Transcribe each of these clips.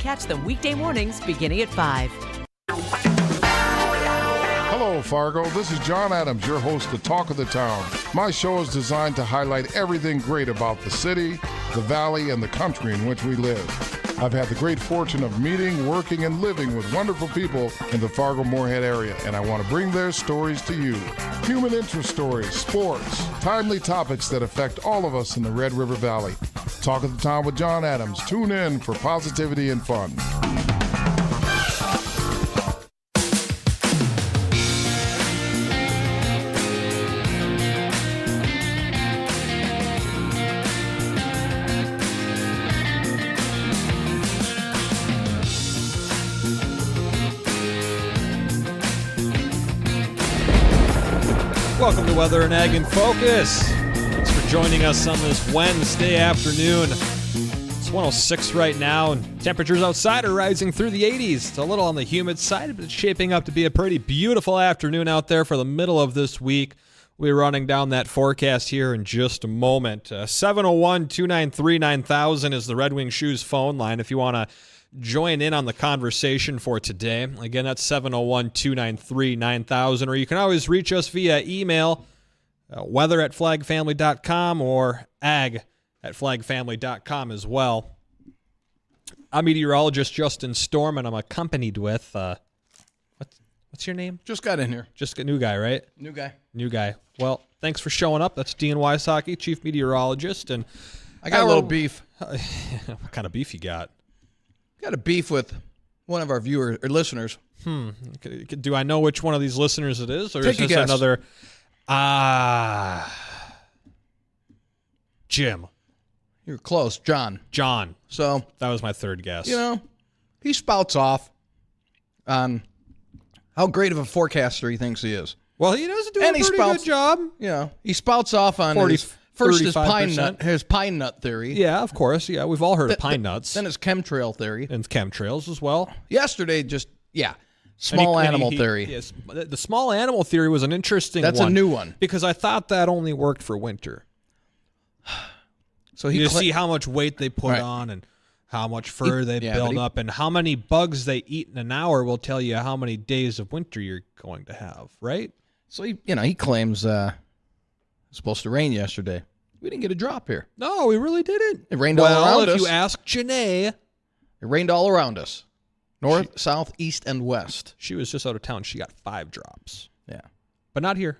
Catch them weekday mornings beginning at 5. Hello, Fargo. This is John Adams, your host of Talk of the Town. My show is designed to highlight everything great about the city, the valley, and the country in which we live. I've had the great fortune of meeting, working, and living with wonderful people in the Fargo-Moorhead area, and I want to bring their stories to you. Human interest stories, sports, timely topics that affect all of us in the Red River Valley. Talk of the Town with John Adams. Tune in for positivity and fun. Welcome to Weather and Ag in Focus. Thanks for joining us on this Wednesday afternoon. It's 106 right now, and temperatures outside are rising through the 80s. It's a little on the humid side, but it's shaping up to be a pretty beautiful afternoon out there for the middle of this week. We're running down that forecast here in just a moment. 701-293-9000 is the Red Wing Shoes phone line if you want to join in on the conversation for today. Again, that's 701-293-9000, or you can always reach us via email, weather@flagfamily.com or ag@flagfamily.com as well. I'm meteorologist Justin Storm, and I'm accompanied with, what's your name? Just got in here. Just a new guy, right? New guy. New guy. Well, thanks for showing up. That's Dean Wysocki, chief meteorologist. And I got a little beef. What kind of beef you got? Got a beef with one of our viewers or listeners. Do I know which one of these listeners it is, or Take is a this guess. another? Jim. You're close, John. John. So That was my third guess. you know, he spouts off on how great of a forecaster he thinks he is. Well, he does do And a he pretty spouts- good job. You know, he spouts off on 40, his pine 35%. nut theory. Yeah, of course. Yeah, we've all heard of pine nuts Then his chemtrail theory. and chemtrails as well. Yesterday, small animal theory. Yes, the small animal theory was an interesting That's one. a new one. Because I thought that only worked for winter. So You he see how much weight they put Right. on and how much fur they but build he- up and how many bugs they eat in an hour will tell you how many days of winter you're going to have, right? So he claims it's supposed to rain yesterday. We didn't get a drop here. No, we really didn't. It rained all Well, around if us. you ask Janae, It rained all around us. North, south, east, and west. she was just out of town. She got 5 drops, Yeah. but not here.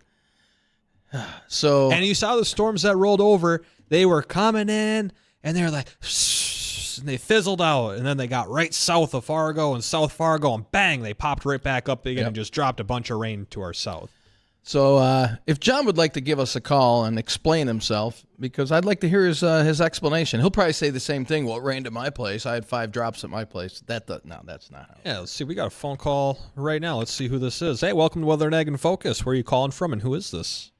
So And you saw the storms that rolled over. They were coming in, and they were like, and they fizzled out, and then they got right south of Fargo and South Fargo, and bang, they popped right back up again and just dropped a bunch of rain to our south. if John would like to give us a call and explain himself, because I'd like to hear his explanation. He'll probably say the same thing. Well, it rained at my place. I had 5 drops at my place. That's not how. Yeah, let's see. We got a phone call right now. Let's see who this is. Hey, welcome to Weather and Ag in Focus. Where are you calling from, and who is this?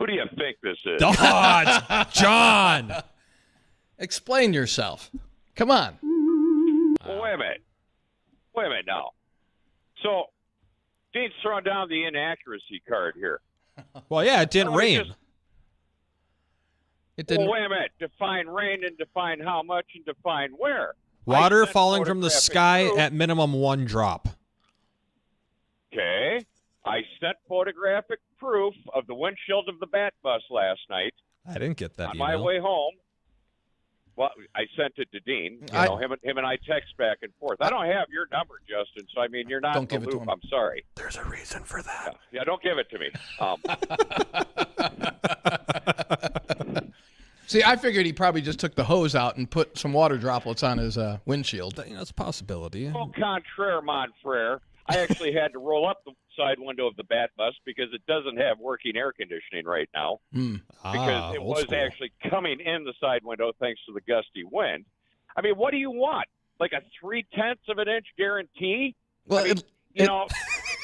Who do you think this is? Oh, it's John. Explain yourself. Come on. Well, wait a minute now. So, Dean's throwing down the inaccuracy card here. Well, yeah, it didn't Well, rain. It didn't. Well, wait a minute. Define rain and define how much and define where. Water I sent falling from the photographic sky proof. at minimum 1 drop. Okay. I sent photographic proof of the windshield of the bat bus last night I didn't get that on email. my way home. Well, I sent it to Dean. Him and I text back and forth. I don't have your number, Justin. So I mean, you're not Don't in give the it to loop. him. I'm sorry. There's a reason for that. Yeah, don't give it to me. See, I figured he probably just took the hose out and put some water droplets on his windshield. That's a possibility. Au contraire, mon frere. I actually had to roll up the side window of the bat bus because it doesn't have working air conditioning right now. Because it old was school. actually coming in the side window thanks to the gusty wind. I mean, what do you want? Like a 0.3 of an inch guarantee? Well, I mean, you know,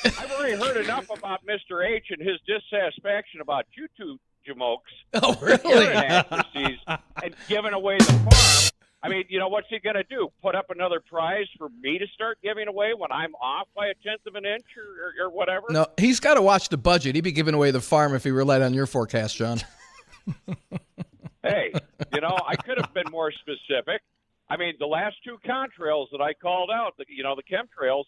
I've already heard enough about Mr. H and his dissatisfaction about you two jamokes. Oh, Your really? inaccuracies and giving away the farm. I mean, you know, what's he going to do? Put up another prize for me to start giving away when I'm off by 1/10 of an inch or whatever? No, he's got to watch the budget. He'd be giving away the farm if he relied on your forecast, John. Hey, you know, I could have been more specific. I mean, the last two contrails that I called out, the chemtrails,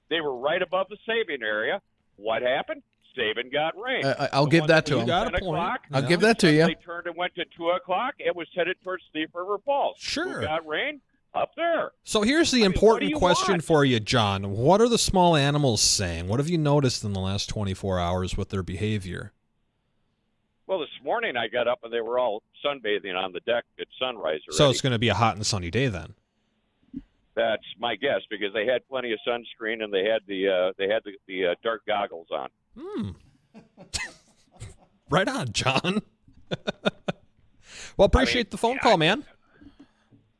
they were right above the Sabin area. What happened? Sabin got rain. I'll give that to him. You got a point. I'll give that to you. They turned and went to 2 o'clock. It was headed towards Thief River Falls. Sure. Who got rain? Up there. So here's the what do important you question want? for you, John. What are the small animals saying? What have you noticed in the last 24 hours with their behavior? Well, this morning I got up and they were all sunbathing on the deck at sunrise already. So it's going to be a hot and sunny day then. That's my guess because they had plenty of sunscreen and they had the dark goggles on. Right on, John. Well, appreciate the phone call, man.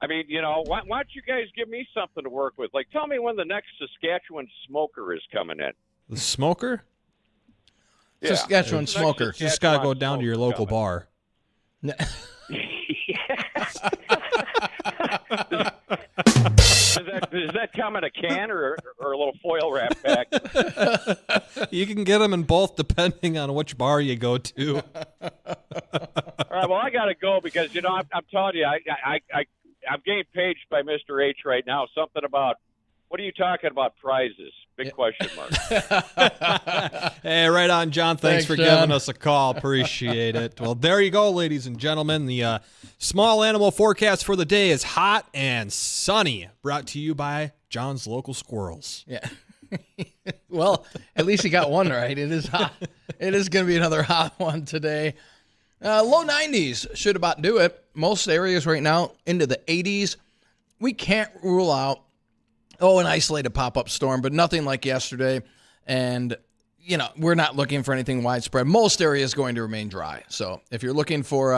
I mean, why don't you guys give me something to work with? Like, tell me when the next Saskatchewan smoker is coming in. The smoker? Yeah. Saskatchewan smoker. You just got to go down to your local bar. Is that come in a can or a little foil wrap pack? You can get them in both depending on which bar you go to. All right, well, I got to go because, I'm telling you, I'm getting paged by Mr. H right now. Something about, what are you talking about, prizes? Big question mark. Hey, right on, John. Thanks for John. giving us a call. Appreciate it. Well, there you go, ladies and gentlemen. The small animal forecast for the day is hot and sunny, brought to you by John's Local Squirrels. Yeah. Well, at least you got one right. It is hot. It is going to be another hot one today. Low 90s should about do it. Most areas right now into the 80s. We can't rule out, an isolated pop-up storm, but nothing like yesterday. And, we're not looking for anything widespread. Most areas going to remain dry. So if you're looking for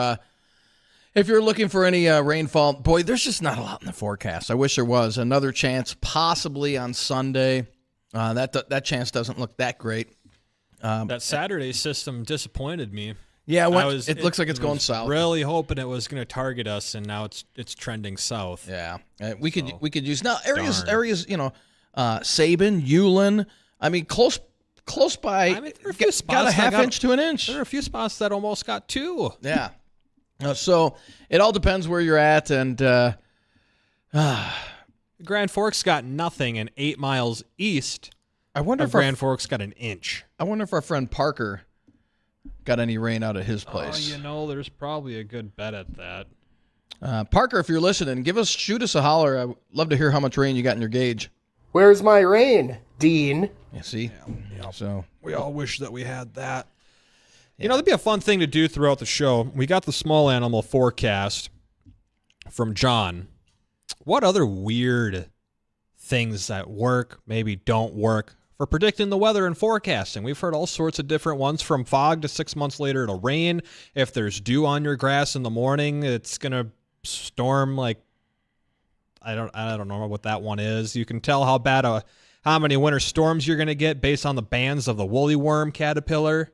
any rainfall, boy, there's just not a lot in the forecast. I wish there was another chance, possibly on Sunday. That chance doesn't look that great. That Saturday system disappointed me. Yeah, it looks like it's going south. Really hoping it was going to target us, and now it's trending south. Yeah, we could use now areas. Sabin, Ulen. I mean, close by. I mean, there are a few spots got a that half inch to an inch. There are a few spots that almost got 2. Yeah. So it all depends where you're at, and Grand Forks got nothing, and 8 miles east. I wonder if Grand Forks got an inch. I wonder if our friend Parker got any rain out of his place. There's probably a good bet at that. Parker, if you're listening, shoot us a holler. I'd love to hear how much rain you got in your gauge. Where's my rain, Dean? You see? So We all wish that we had that. That'd be a fun thing to do throughout the show. We got the small animal forecast from John. What other weird things that work, maybe don't work, for predicting the weather and forecasting? We've heard all sorts of different ones, from fog to 6 months later to rain. If there's dew on your grass in the morning, it's going to storm like, I don't know what that one is. You can tell how many winter storms you're going to get based on the bands of the woolly worm caterpillar.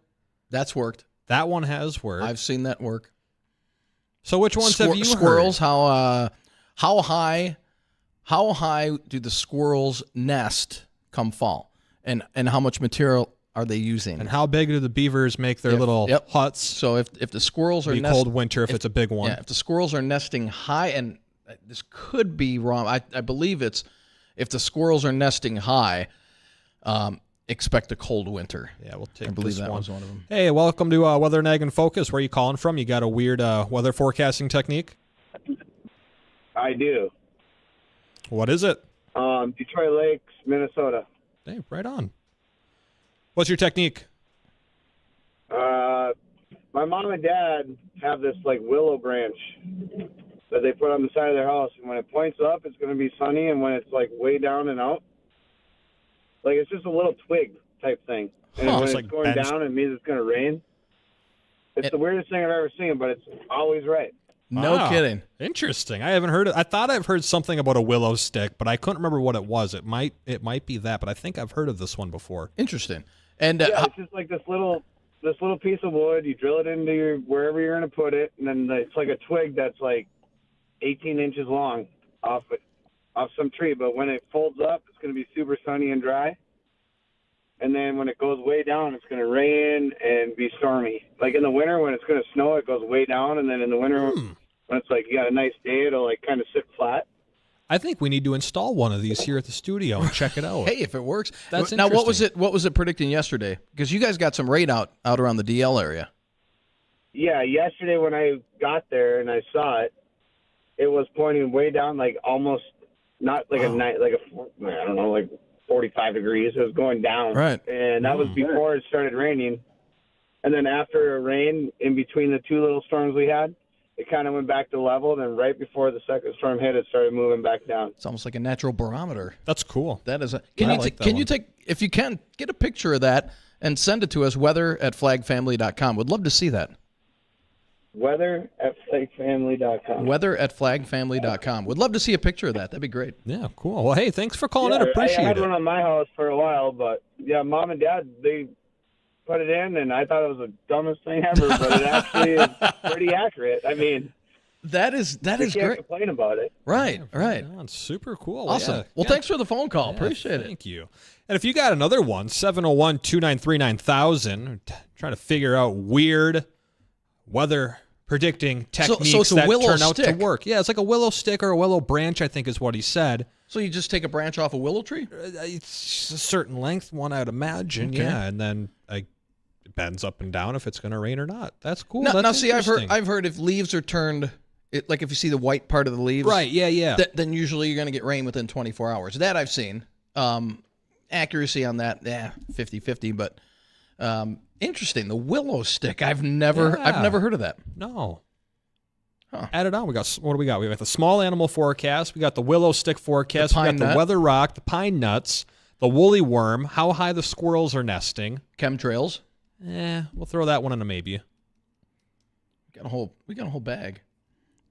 that's worked. That one has worked. I've seen that work. So which ones have you squirrels? heard? How high do the squirrels nest come fall, and how much material are they using? And how big do the beavers make their little huts? So if the squirrels are cold winter if it's a big one. Yeah, if the squirrels are nesting high, and this could be wrong. I believe it's if the squirrels are nesting high, expect a cold winter. Yeah, we'll take. I believe this that one. was one of them. Hey, welcome to Weather and Ag in Focus. Where are you calling from? You got a weird weather forecasting technique? I do. What is it? Detroit Lakes, Minnesota. Hey, right on. What's your technique? My mom and dad have this willow branch that they put on the side of their house, and when it points up, it's going to be sunny, and when it's way down and out, it's just a little twig type thing. And when it's going down, it means it's going to rain. It's the weirdest thing I've ever seen, but it's always right. No kidding. Interesting. I haven't heard it. I thought I've heard something about a willow stick, but I couldn't remember what it was. It might be that, but I think I've heard of this one before. Interesting. And it's just this little piece of wood. You drill it into wherever you're going to put it, and then it's like a twig that's 18 inches long off some tree. But when it folds up, it's going to be super sunny and dry. And then when it goes way down, it's going to rain and be stormy. In the winter, when it's going to snow, it goes way down. And then in the winter, when it's you got a nice day, it'll kind of sit flat. I think we need to install one of these here at the studio and check it out. Hey, if it works. That's now, what was interesting. it? What was it predicting yesterday? Because you guys got some rain out around the DL area. Yeah, yesterday when I got there and I saw it, it was pointing way down, like almost not like a night, like I don't know, like 45 degrees. It was going down, Right. And that was before it started raining. And then after it rained, in between the two little storms we had, it kind of went back to level. Then right before the second storm hit, it started moving back down. It's almost like a natural barometer. That's cool. That is a. Yeah, I like that Can you one. take, if you can, get a picture of that and send it to us, weather@flagfamily.com. Would love to see that. Weather@flagfamily.com. Weather@flagfamily.com. Would love to see a picture of that. That'd be great. Yeah, cool. Well, hey, thanks for calling in. I Appreciate had it. one on my house for a while, but yeah, Mom and Dad, they put it in, and I thought it was the dumbest thing ever, but it actually is pretty accurate. I mean, That is you can't great. complain about it. Right. Super cool. Awesome. Yeah. Well, thanks for the phone call. Yeah, Appreciate it. Thank you. And if you got another one, 701-293-9000, trying to figure out weird weather predicting techniques so it's a that willow turn out to stick. work. Yeah, it's like a willow stick or a willow branch, I think is what he said. So you just take a branch off a willow tree? It's a certain length, one I'd imagine, Okay. yeah, and then it bends up and down if it's going to rain or not. That's cool. Now, That's see, interesting. I've heard if leaves are turned, like if you see the white part of the leaves, Right, yeah. then usually you're going to get rain within 24 hours. That I've seen. Accuracy on that, 50-50, but interesting. The willow stick. I've never heard of that. No. Huh. Add it on. What do we got? We got the small animal forecast. We got the willow stick forecast. The We pine got the nut. weather rock, the pine nuts, the woolly worm, how high the squirrels are nesting. Chemtrails. We'll throw that one in a maybe. We got a whole bag.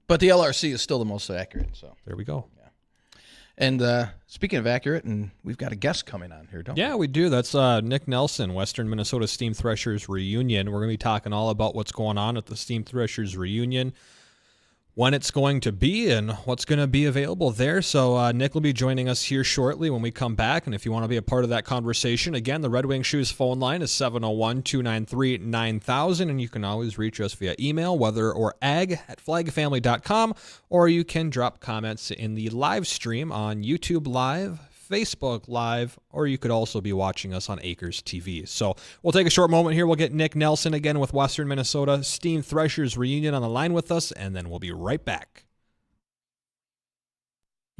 But the LRC is still the most accurate. So There we go. And speaking of accurate, and we've got a guest coming on here, don't we? Yeah, we do. That's Nick Nelson, Western Minnesota Steam Threshers reunion. We're going to be talking all about what's going on at the Steam Threshers reunion, when it's going to be, and what's going to be available there. So Nick will be joining us here shortly when we come back. And if you want to be a part of that conversation, again, the Red Wing Shoes phone line is 701-293-9000, and you can always reach us via email, weather or ag@flagfamily.com, or you can drop comments in the live stream on YouTube Live, Facebook Live, or you could also be watching us on Acres TV. So we'll take a short moment here. We'll get Nick Nelson again with Western Minnesota Steam Threshers reunion on the line with us, and then we'll be right back.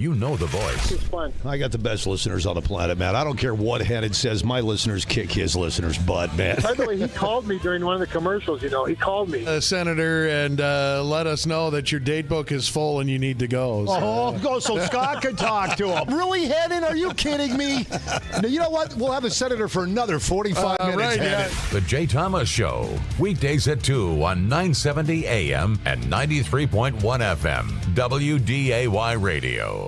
You know the voice. It's fun. I got the best listeners on the planet, man. I don't care what Hennon says. My listeners kick his listeners' butt, man. By the way, he called me during one of the commercials, He called me. Senator, and let us know that your date book is full and you need to go. So Scott can talk to him. Really, Hennon? Are you kidding me? Now, you know what? We'll have the senator for another 45 minutes, right, Hennon. The Jay Thomas Show, weekdays at 2 on 970 AM and 93.1 FM, WDAY Radio.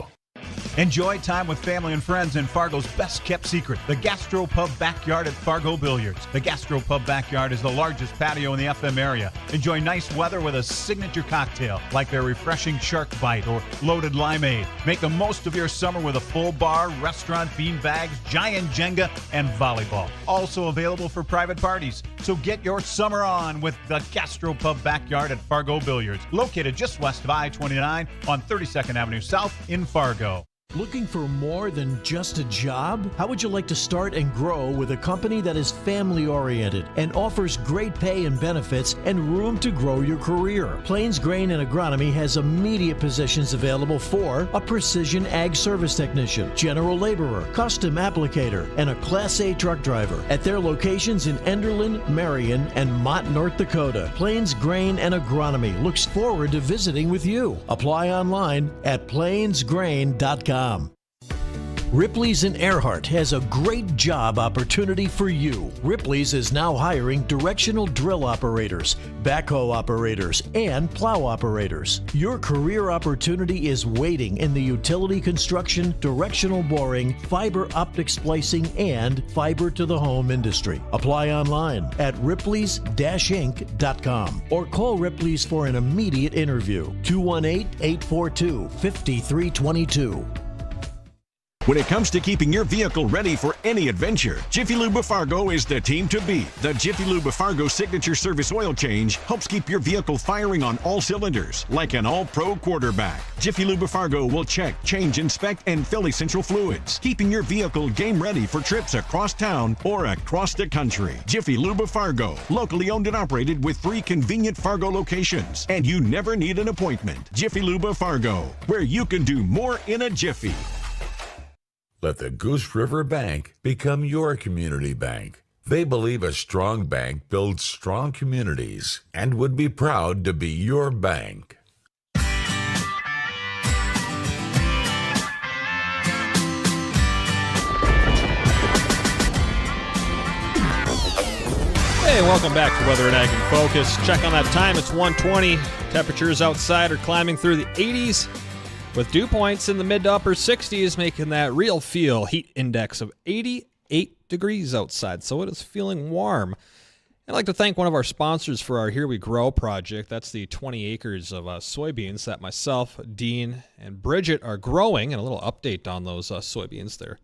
Enjoy time with family and friends in Fargo's best-kept secret, the Gastropub Backyard at Fargo Billiards. The Gastropub Backyard is the largest patio in the FM area. Enjoy nice weather with a signature cocktail, like their refreshing Shark Bite or Loaded Limeade. Make the most of your summer with a full bar, restaurant, bean bags, giant Jenga, and volleyball. Also available for private parties. So get your summer on with the Gastropub Backyard at Fargo Billiards, located just west of I-29 on 32nd Avenue South in Fargo. Looking for more than just a job? How would you like to start and grow with a company that is family-oriented and offers great pay and benefits and room to grow your career? Plains Grain and Agronomy has immediate positions available for a precision ag service technician, general laborer, custom applicator, and a Class A truck driver at their locations in Enderlin, Marion, and Mott, North Dakota. Plains Grain and Agronomy looks forward to visiting with you. Apply online at plainsgrain.com. Ripley's in Earhart has a great job opportunity for you. Ripley's is now hiring directional drill operators, backhoe operators, and plow operators. Your career opportunity is waiting in the utility construction, directional boring, fiber optic splicing, and fiber to the home industry. Apply online at ripleys-inc.com or call Ripley's for an immediate interview. 218-842-5322. When it comes to keeping your vehicle ready for any adventure, Jiffy Lube of Fargo is the team to beat. The Jiffy Lube of Fargo Signature Service Oil Change helps keep your vehicle firing on all cylinders, like an all-pro quarterback. Jiffy Lube of Fargo will check, change, inspect, and fill essential fluids, keeping your vehicle game ready for trips across town or across the country. Jiffy Lube of Fargo, locally owned and operated with 3 convenient Fargo locations, and you never need an appointment. Jiffy Lube of Fargo, where you can do more in a jiffy. Let the Goose River Bank become your community bank. They believe a strong bank builds strong communities and would be proud to be your bank. Hey, welcome back to Weather and Ag in Focus. Check on that time. It's 1:20. Temperatures outside are climbing through the 80s. With dew points in the mid to upper 60s, making that real feel heat index of 88 degrees outside, so it is feeling warm. I'd like to thank one of our sponsors for our Here We Grow project. That's the 20 acres of soybeans that myself, Dean, and Bridgette are growing, and a little update on those soybeans. They're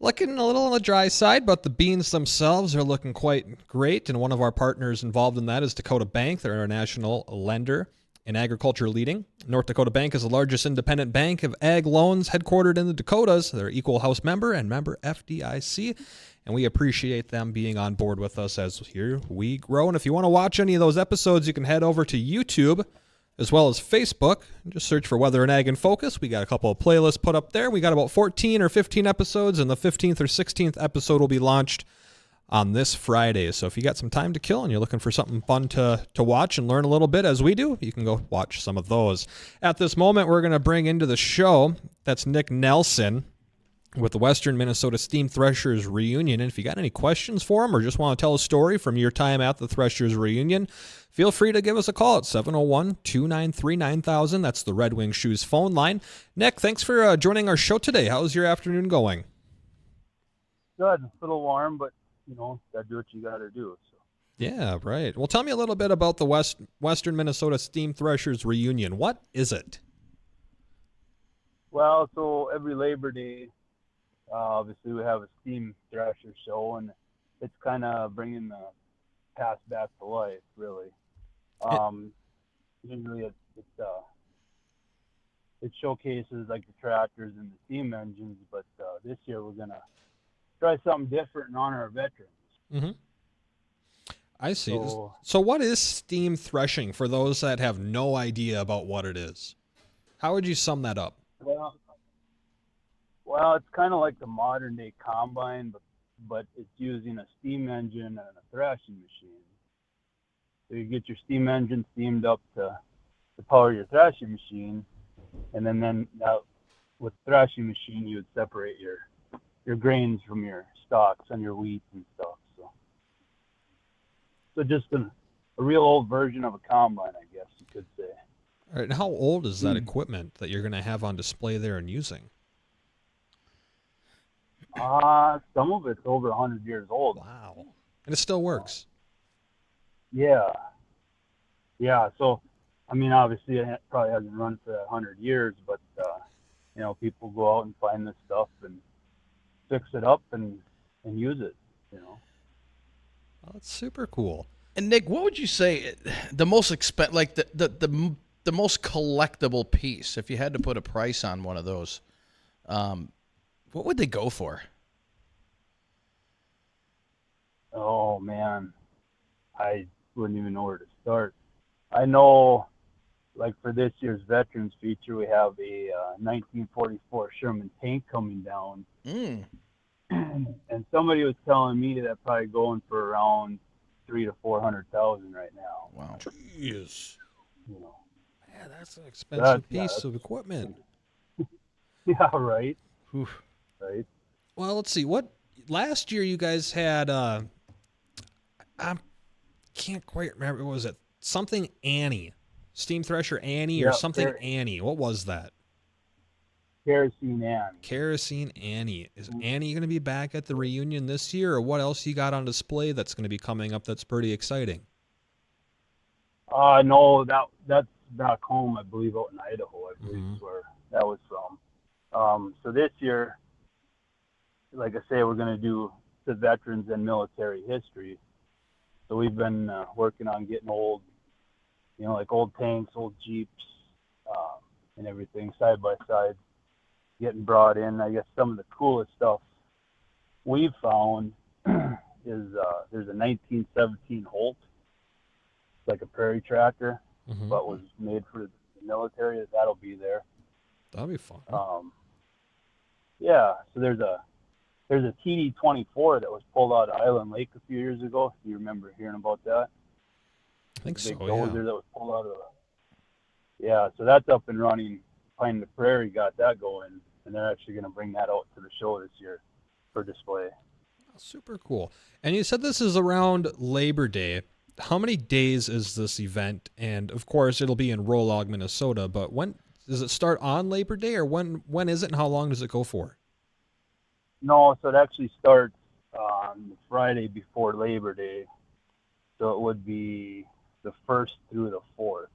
looking a little on the dry side, but the beans themselves are looking quite great, and one of our partners involved in that is Dakota Bank. They're our national lender in agriculture leading. North Dakota Bank is the largest independent bank of ag loans headquartered in the Dakotas. They're Equal House member and member FDIC, and we appreciate them being on board with us as Here We Grow. And if you want to watch any of those episodes, you can head over to YouTube as well as Facebook. Just search for Weather and Ag in Focus. We got a couple of playlists put up there. We got about 14 or 15 episodes, and the 15th or 16th episode will be launched on this Friday. So if you got some time to kill and you're looking for something fun to watch and learn a little bit as we do, you can go watch some of those. At this moment, we're going to bring into the show, that's Nick Nelson with the Western Minnesota Steam Threshers reunion. And if you got any questions for him or just want to tell a story from your time at the Threshers reunion, feel free to give us a call at 701-293-9000. That's the Red Wing Shoes phone line. Nick, thanks for joining our show today. How's your afternoon going? Good. A little warm, but gotta do what you gotta do. So. Yeah, right. Well, tell me a little bit about the Western Minnesota Steam Threshers reunion. What is it? Well, so every Labor Day, obviously we have a Steam Thresher show, and it's kind of bringing the past back to life, really. Usually it showcases like the tractors and the steam engines, but this year we're gonna try something different and honor our veterans. Mm-hmm. I see. So what is steam threshing for those that have no idea about what it is? How would you sum that up? Well, it's kind of like the modern day combine, but it's using a steam engine and a threshing machine. So you get your steam engine steamed up to power your threshing machine, and then with the threshing machine you would separate your grains from your stalks and your wheat and stuff. So just a real old version of a combine, I guess you could say. All right, and how old is that equipment that you're going to have on display there and using? Some of it's over 100 years old. Wow. And it still works? Yeah. So, obviously it probably hasn't run for 100 years, but, people go out and find this stuff and fix it up and use it, Well, that's super cool. And Nick, what would you say the most the most collectible piece, if you had to put a price on one of those, what would they go for? Oh man, I wouldn't even know where to start. I know, like for this year's Veterans feature, we have a 1944 Sherman tank coming down. And somebody was telling me that probably going for around $300,000 to $400,000 right now. Wow. Jeez. Man, that's an expensive piece of equipment. Yeah, right. Oof. Right. Well, let's see. What last year you guys had? I can't quite remember. What was it? Something Annie, Steam Thresher Annie, or something Annie. What was that? Kerosene Annie. Kerosene Annie. Is Annie going to be back at the reunion this year, or what else you got on display that's going to be coming up that's pretty exciting? No, that's back home, I believe, out in Idaho, I believe is where that was from. So this year, like I say, we're going to do the veterans and military history. So we've been working on getting old, like old tanks, old Jeeps, and everything side by side, getting brought in. I guess some of the coolest stuff we've found is there's a 1917 Holt, like a prairie tractor, but was made for the military. That'll be there. That'll be fun. Yeah, so there's a TD-24 that was pulled out of Island Lake a few years ago. You remember hearing about that? I think big so, dozer yeah. that was pulled out of Yeah, so that's up and running. Pine the Prairie got that going, and they're actually going to bring that out to the show this year for display. Super cool. And you said this is around Labor Day. How many days is this event? And of course, it'll be in Rolog, Minnesota. But when does it start on Labor Day, or when is it, and how long does it go for? No, so it actually starts on the Friday before Labor Day. So it would be the 1st through the 4th.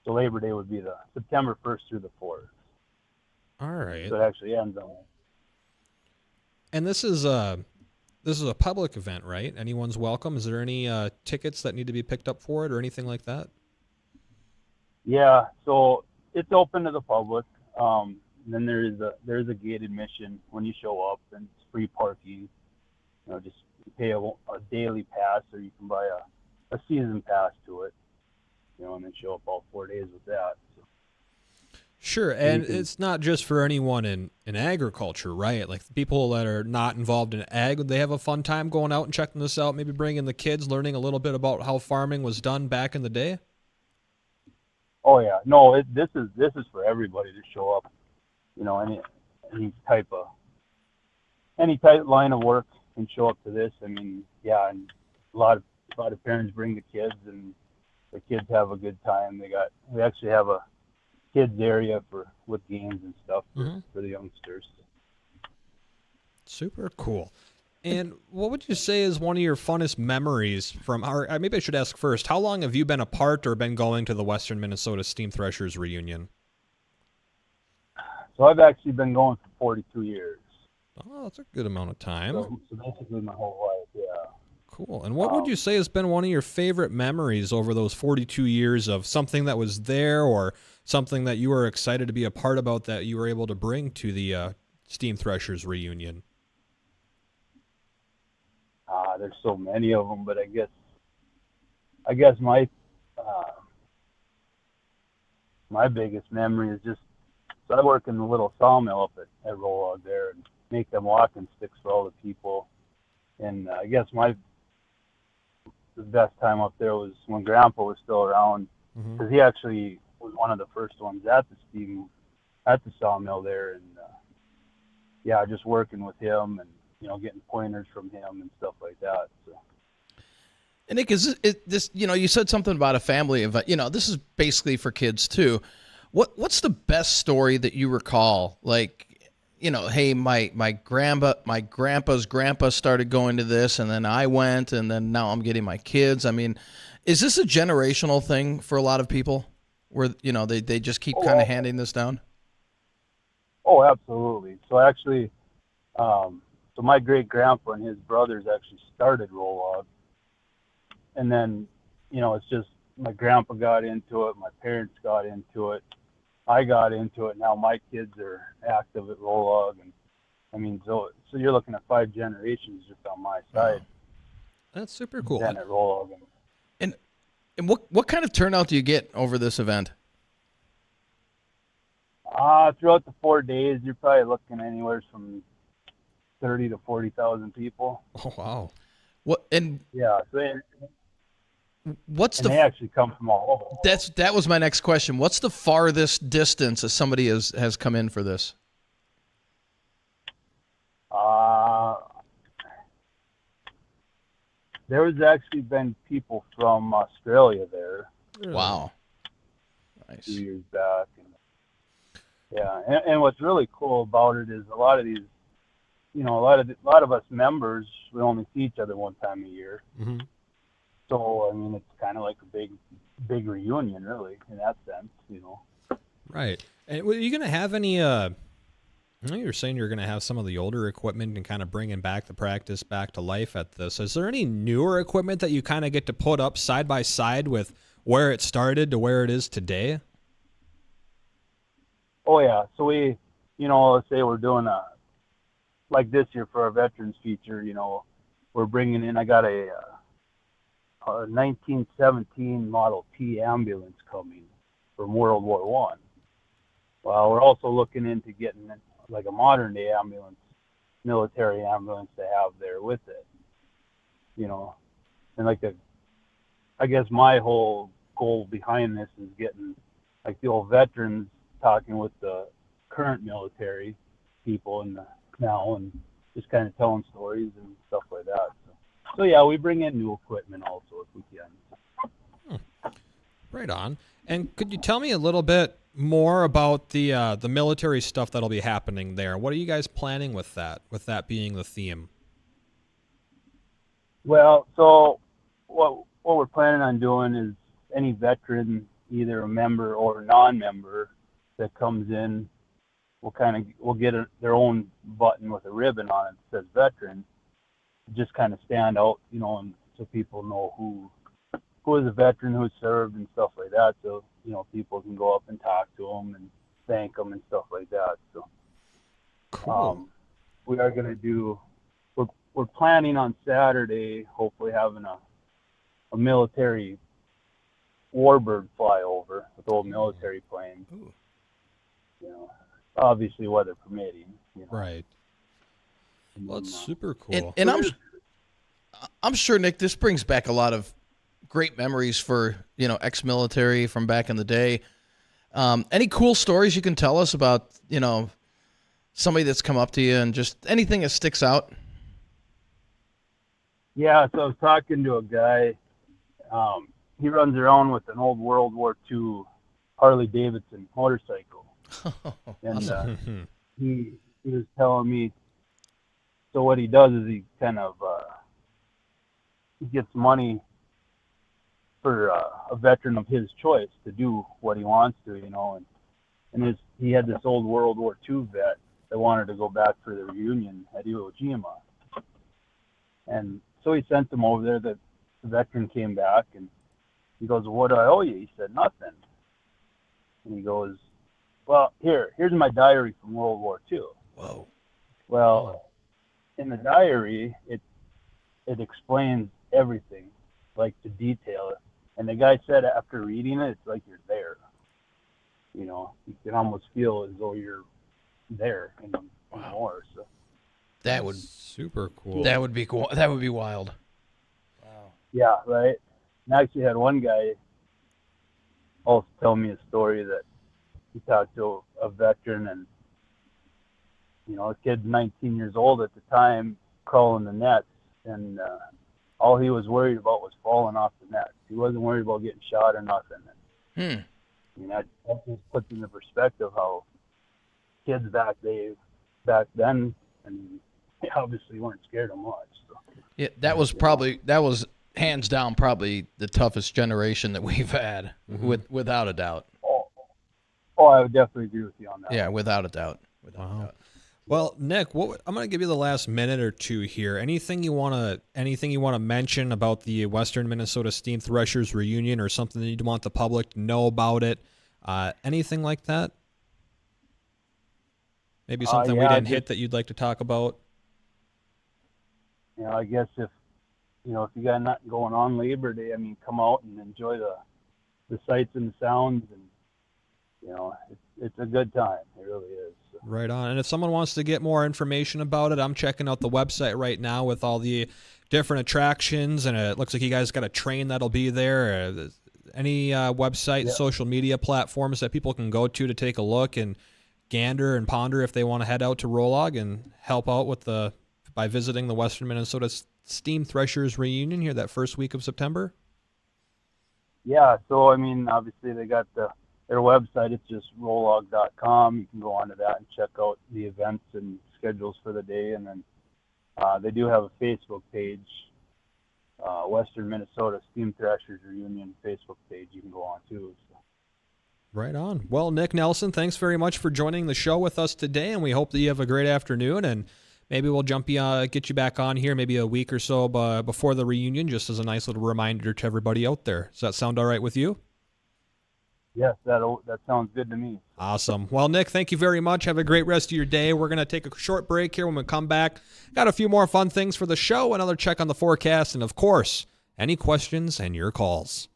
So Labor Day would be the September 1st through the 4th. All right. So it actually ends on. And this is a public event, right? Anyone's welcome. Is there any tickets that need to be picked up for it or anything like that? Yeah, so it's open to the public. And then there's a gate admission when you show up, and it's free parking. Just pay a daily pass, or you can buy a season pass to it. And then show up all 4 days with that. So. Sure, and it's not just for anyone in agriculture, right? Like people that are not involved in ag, they have a fun time going out and checking this out, maybe bringing the kids, learning a little bit about how farming was done back in the day? Oh, yeah. No, this is for everybody to show up. Any type line of work can show up to this. I mean, yeah, and a lot of parents bring the kids, and the kids have a good time. We actually have a kids area with games and stuff for the youngsters. Super cool. And what would you say is one of your funnest memories from maybe I should ask first, how long have you been a part or been going to the Western Minnesota Steam Threshers reunion? So I've actually been going for 42 years. Oh, that's a good amount of time. So basically my whole life, yeah. Cool. And what would you say has been one of your favorite memories over those 42 years of something that was there or something that you were excited to be a part about that you were able to bring to the Steam Threshers reunion? There's so many of them, but I guess my biggest memory is just, so I work in the little sawmill up at Rolog there and make them walking sticks for all the people. And I guess the best time up there was when Grandpa was still around, because he actually was one of the first ones at the sawmill there, and just working with him and getting pointers from him and stuff like that. So. And Nick, is this you said something about a family event. This is basically for kids too. What's the best story that you recall? Like, hey, my grandpa's grandpa started going to this, and then I went, and then now I'm getting my kids. I mean, is this a generational thing for a lot of people, where they just keep kind of handing this down? Oh, absolutely. So actually, so my great grandpa and his brothers actually started Rolog, and then it's just my grandpa got into it, my parents got into it. I got into it. Now my kids are active at Rolog, and I mean, so you're looking at 5 generations just on my side. That's super cool. Then at Rolog, and what kind of turnout do you get over this event? Throughout the 4 days, you're probably looking anywhere from 30 to 40,000 people. Oh wow! Yeah, so they actually come from all over. That was my next question. What's the farthest distance that somebody has come in for this? There has actually been people from Australia there. Wow. Nice. A few years back. And what's really cool about it is a lot of these, a lot of us members, we only see each other one time a year. Mm-hmm. So, I mean, it's kind of like a big reunion, really, in that sense, Right. And are you going to have any You're saying you're going to have some of the older equipment and kind of bringing back the practice back to life at this. Is there any newer equipment that you kind of get to put up side by side with where it started to where it is today? Oh yeah. So we, let's say we're doing like this year for our veterans feature, we're bringing in, I got a 1917 Model T ambulance coming from World War One. Well, we're also looking into getting like a modern day ambulance, military ambulance to have there with it, and I guess my whole goal behind this is getting like the old veterans talking with the current military people now and just kind of telling stories and stuff like that. So yeah, we bring in new equipment also if we can. Right on. And could you tell me a little bit more about the military stuff that'll be happening there? What are you guys planning with that being the theme? Well, so what we're planning on doing is any veteran, either a member or non-member that comes in, we'll get their own button with a ribbon on it that says veteran, just kind of stand out, and so people know who is a veteran who served and stuff like that. So, people can go up and talk to them and thank them and stuff like that. So, cool. We are going to do, we're planning on Saturday, hopefully having a military warbird fly over with old military planes. Ooh. Obviously weather permitting. Right. Well, it's super cool. And I'm sure, Nick, this brings back a lot of great memories for, ex-military from back in the day. Any cool stories you can tell us about, somebody that's come up to you and just anything that sticks out? Yeah, so I was talking to a guy. He runs around with an old World War II Harley Davidson motorcycle. And awesome. he was telling me, so what he does is he kind of he gets money for a veteran of his choice to do what he wants to, and he had this old World War II vet that wanted to go back for the reunion at Iwo Jima. And so he sent him over there. The veteran came back and he goes, "What do I owe you?" He said, "Nothing." And he goes, "Well, here's my diary from World War II." Whoa. Well, in the diary, it explains everything, like to detail. And the guy said after reading it, it's like you're there. You can almost feel as though you're there and more. So that would super cool. That would be cool. That would be wild. Wow. Yeah, right. And I actually had one guy also tell me a story that he talked to a veteran, and the kid's 19 years old at the time, crawling the nets, and all he was worried about was falling off the nets. He wasn't worried about getting shot or nothing. That just puts into perspective how kids back then, and they obviously weren't scared of much. So. Yeah, that was hands down probably the toughest generation that we've had, without a doubt. Oh, I would definitely agree with you on that. Yeah, without a doubt. Wow. Well, Nick, I'm going to give you the last minute or two here. Anything you want to mention about the Western Minnesota Steam Threshers reunion, or something that you want the public to know about it? Anything like that? Maybe something we didn't hit that you'd like to talk about? I guess if you got nothing going on Labor Day, come out and enjoy the sights and the sounds, and it's a good time. It really is. So. Right on. And if someone wants to get more information about it, I'm checking out the website right now with all the different attractions, and it looks like you guys got a train that'll be there. Any website, social media platforms that people can go to take a look and gander and ponder if they want to head out to Rolog and help out by visiting the Western Minnesota Steam Threshers reunion here that first week of September? Yeah, so obviously they got their website. It's just rolog.com. You can go onto that and check out the events and schedules for the day. And then they do have a Facebook page, Western Minnesota Steam Threshers Reunion Facebook page. You can go on too. So. Right on. Well, Nick Nelson, thanks very much for joining the show with us today, and we hope that you have a great afternoon, and maybe we'll get you back on here maybe a week or so before the reunion, just as a nice little reminder to everybody out there. Does that sound all right with you? Yes, that sounds good to me. Awesome. Well, Nick, thank you very much. Have a great rest of your day. We're going to take a short break here. When we come back, got a few more fun things for the show, another check on the forecast, and, of course, any questions and your calls.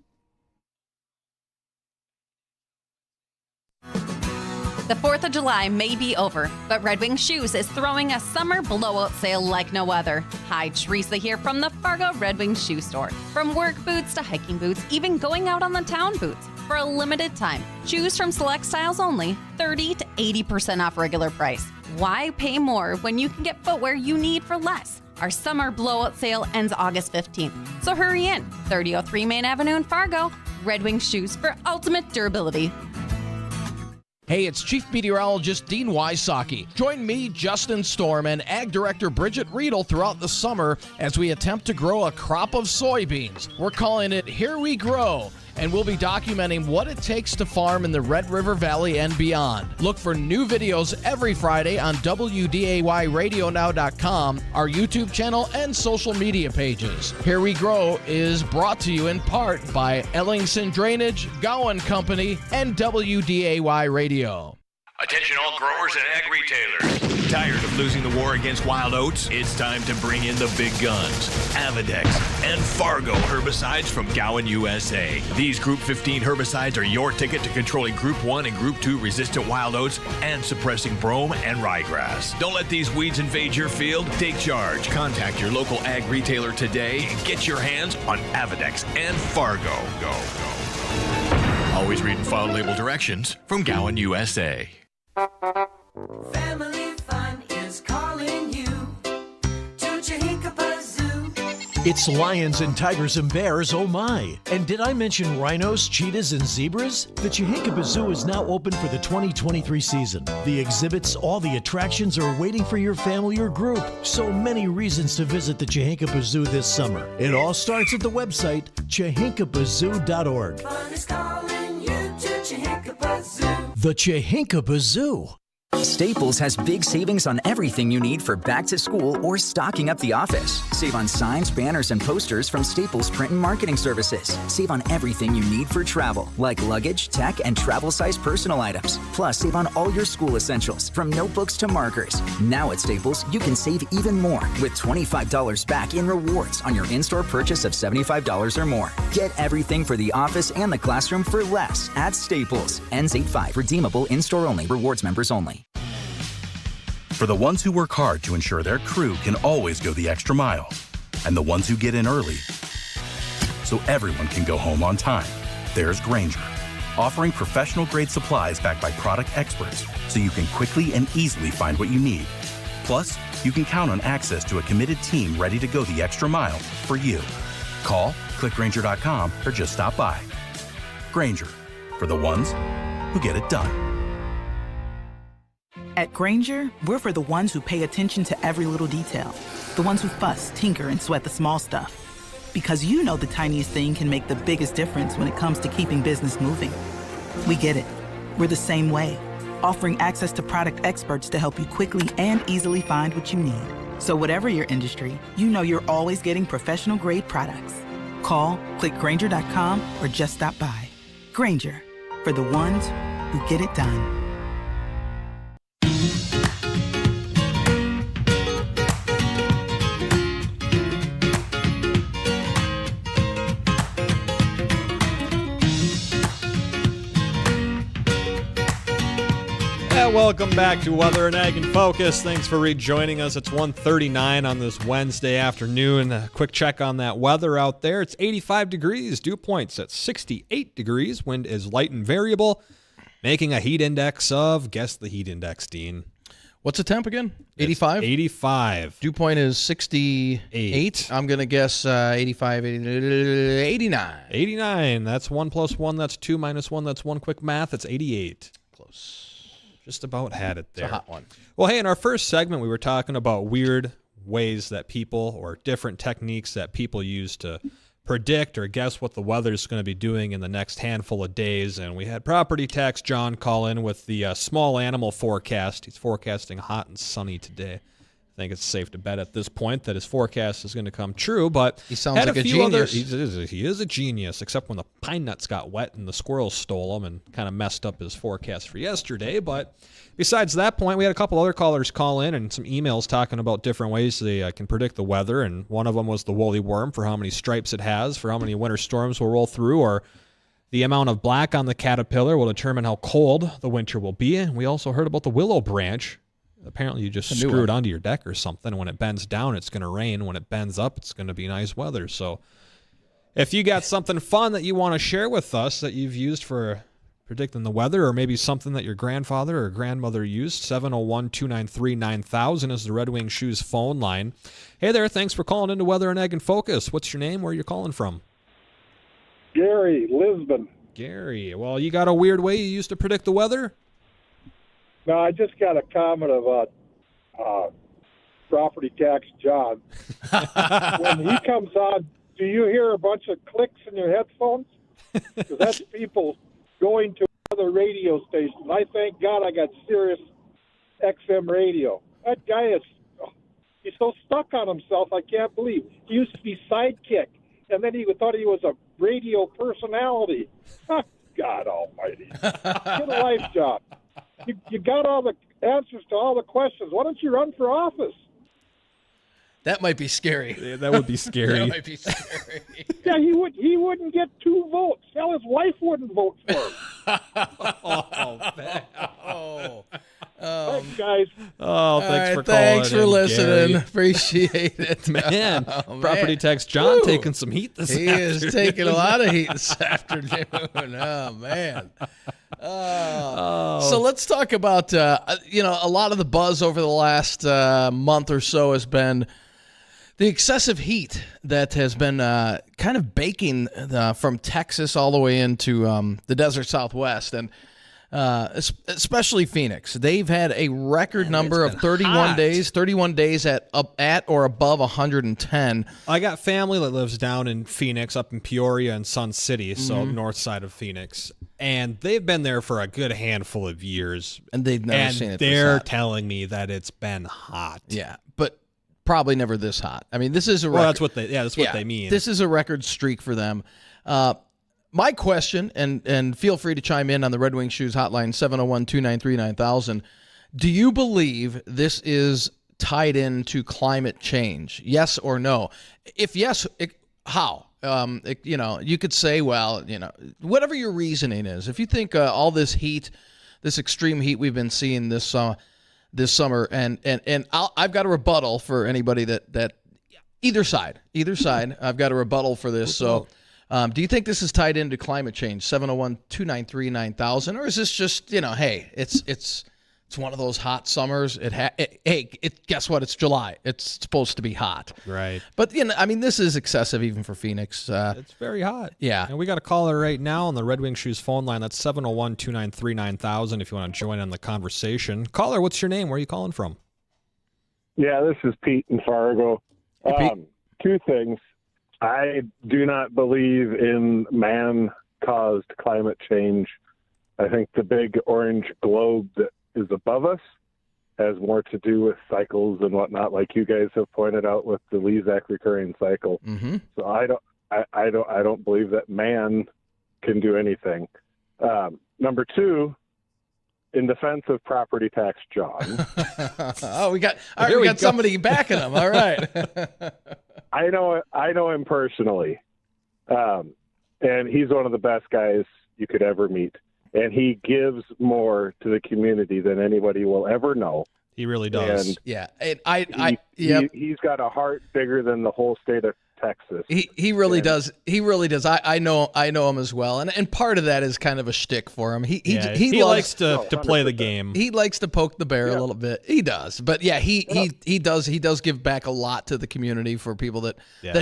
The 4th of July may be over, but Red Wing Shoes is throwing a summer blowout sale like no other. Hi, Teresa here from the Fargo Red Wing Shoe Store. From work boots to hiking boots, even going out on the town boots. For a limited time, choose from select styles only, 30 to 80% off regular price. Why pay more when you can get footwear you need for less? Our summer blowout sale ends August 15th, so hurry in. 3003 Main Avenue in Fargo. Red Wing Shoes for ultimate durability. Hey, it's Chief Meteorologist Dean Wysocki. Join me, Justin Storm, and Ag Director Bridgette Readel throughout the summer as we attempt to grow a crop of soybeans. We're calling it Here We Grow, and we'll be documenting what it takes to farm in the Red River Valley and beyond. Look for new videos every Friday on WDAYRadioNow.com, our YouTube channel, and social media pages. Here We Grow is brought to you in part by Ellingson Drainage, Gowan Company, and WDAY Radio. Attention all growers and ag retailers. Tired of losing the war against wild oats? It's time to bring in the big guns. Avadex and Fargo herbicides from Gowan USA. These Group 15 herbicides are your ticket to controlling Group 1 and Group 2 resistant wild oats and suppressing brome and ryegrass. Don't let these weeds invade your field. Take charge. Contact your local ag retailer today and get your hands on Avadex and Fargo. Go. Always read and follow label directions from Gowan USA. Family Fun is calling you to Chihinkapa Zoo. It's lions and tigers and bears, oh my. And did I mention rhinos, cheetahs, and zebras? The Chihinkapa Zoo is now open for the 2023 season. The exhibits, all the attractions are waiting for your family or group. So many reasons to visit the Chihinkapa Zoo this summer. It all starts at the website, chihinkapazoo.org. Fun is calling you to Chihinkapa Zoo. The Chihinkapa Zoo. Staples has big savings on everything you need for back to school or stocking up the office. Save on signs, banners, and posters from Staples Print and Marketing Services. Save on everything you need for travel, like luggage, tech, and travel-size personal items. Plus, save on all your school essentials, from notebooks to markers. Now at Staples, you can save even more with $25 back in rewards on your in-store purchase of $75 or more. Get everything for the office and the classroom for less at Staples. Ends 8/5. Redeemable in-store only. Rewards members only. For the ones who work hard to ensure their crew can always go the extra mile, and the ones who get in early so everyone can go home on time, there's Grainger, offering professional-grade supplies backed by product experts so you can quickly and easily find what you need. Plus, you can count on access to a committed team ready to go the extra mile for you. Call, click Grainger.com, or just stop by. Grainger, for the ones who get it done. At Grainger, we're for the ones who pay attention to every little detail. The ones who fuss, tinker, and sweat the small stuff. Because you know the tiniest thing can make the biggest difference when it comes to keeping business moving. We get it. We're the same way. Offering access to product experts to help you quickly and easily find what you need. So whatever your industry, you know you're always getting professional-grade products. Call, click Grainger.com, or just stop by. Grainger, for the ones who get it done. Welcome back to Weather and Ag in Focus. Thanks for rejoining us. It's 1:39 on this Wednesday afternoon. A quick check on that weather out there. It's 85 degrees. Dew point's at 68 degrees. Wind is light and variable, making a heat index of, guess the heat index, Dean. What's the temp again? 85? 85. Dew point is 68. I'm going to guess 85, 89. 89. That's 1 plus 1. That's 2 minus 1. That's 1. Quick math. It's 88. Close. Just about had it there. It's a hot one. Well, hey, in our first segment, we were talking about weird ways that people, or different techniques that people use to predict or guess what the weather's going to be doing in the next handful of days. And we had Property Tax John call in with the small animal forecast. He's forecasting hot and sunny today. I think it's safe to bet at this point that his forecast is going to come true, but he sounds like a genius. He is a genius, except when the pine nuts got wet and the squirrels stole them and kind of messed up his forecast for yesterday. But besides that point, we had a couple other callers call in and some emails talking about different ways they can predict the weather, and one of them was the woolly worm, for how many stripes it has, for how many winter storms will roll through, or the amount of black on the caterpillar will determine how cold the winter will be. And we also heard about the willow branch. Apparently you just screw it onto your deck or something. When it bends down, it's going to rain. When it bends up, it's going to be nice weather. So if you got something fun that you want to share with us that you've used for predicting the weather, or maybe something that your grandfather or grandmother used, 701-293-9000 is the Red Wing Shoes phone line. Hey there, thanks for calling into Weather and Ag in Focus. What's your name? Where are you calling from? Gary, Lisbon. Gary. Well, you got a weird way you used to predict the weather? No, I just got a comment about Property Tax John. When he comes on, do you hear a bunch of clicks in your headphones? Because that's people going to other radio stations. I thank God I got Sirius XM radio. That guy he's so stuck on himself, I can't believe. He used to be sidekick, and then he thought he was a radio personality. God almighty. Get a life, John. You got all the answers to all the questions. Why don't you run for office? That might be scary. Yeah, that would be scary. That might be scary. Yeah, he wouldn't get 2 votes. Hell, his wife wouldn't vote for him. Thanks, guys. Oh, thanks for calling. Thanks for listening. Gary. Appreciate it. Man, man. Property Tax John taking some heat this afternoon. He is taking a lot of heat this afternoon. Oh, man. So let's talk about, a lot of the buzz over the last month or so has been the excessive heat that has been kind of baking from Texas all the way into the desert Southwest, and especially Phoenix. They've had a record number of 31 days at or above 110. I got family that lives down in Phoenix, up in Peoria and Sun City, so north side of Phoenix. And they've been there for a good handful of years. And they've never seen it this they're hot. telling me that it's been hot. Yeah, but probably never this hot. I mean, this is a record. Well, that's what they mean. This is a record streak for them. My question, and feel free to chime in on the Red Wing Shoes hotline, 701-293-9000. Do you believe this is tied into climate change? Yes or no? If yes, how? You could say, well, whatever your reasoning is. If you think all this heat, this extreme heat we've been seeing this summer, and I've got a rebuttal for anybody that either side. I've got a rebuttal for this. So, do you think this is tied into climate change? 701-293-9000, or is this just hey, it's one of those hot summers. Guess what? It's July. It's supposed to be hot. Right. But this is excessive even for Phoenix. It's very hot. Yeah. And we got a caller right now on the Red Wing Shoes phone line. That's 701-293-9000 if you want to join in the conversation. Caller, what's your name? Where are you calling from? Yeah, this is Pete in Fargo. Hey, Pete. 2 things. I do not believe in man-caused climate change. I think the big orange globe that is above us has more to do with cycles and whatnot, like you guys have pointed out with the Lezak recurring cycle. Mm-hmm. So I don't believe that man can do anything. Number 2, in defense of Property Tax John. We got somebody backing him. All right. I know him personally, and he's one of the best guys you could ever meet. And he gives more to the community than anybody will ever know. He really does. And yeah, he's got a heart bigger than the whole state of Texas. He really does. He really does. I know him as well, and part of that is kind of a shtick for him. He likes to play the game. He likes to poke the bear a little bit. He does, but he does give back a lot to the community for people that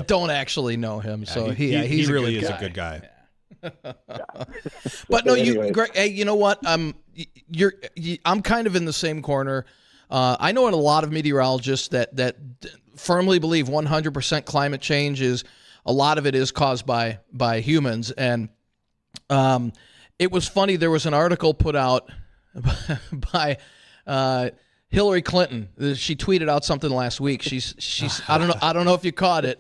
don't actually know him. So he really is a good guy. Yeah. But no, Greg, hey, you know what? I'm kind of in the same corner. I know a lot of meteorologists that firmly believe 100% climate change is a lot of it is caused by humans. And it was funny. There was an article put out by Hillary Clinton. She tweeted out something last week. She's I don't know if you caught it.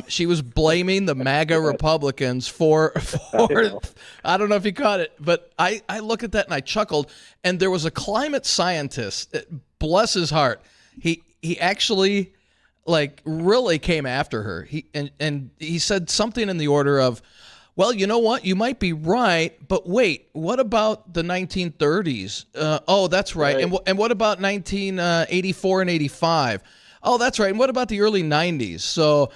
She was blaming the MAGA Republicans for I don't know if you caught it, but I look at that and I chuckled. And there was a climate scientist, bless his heart. He actually really came after her. He said something in the order of, well, you know what? You might be right, but wait, what about the 1930s? Oh, that's right. And what about 1984 and 85? Oh, that's right. And what about the early 90s? So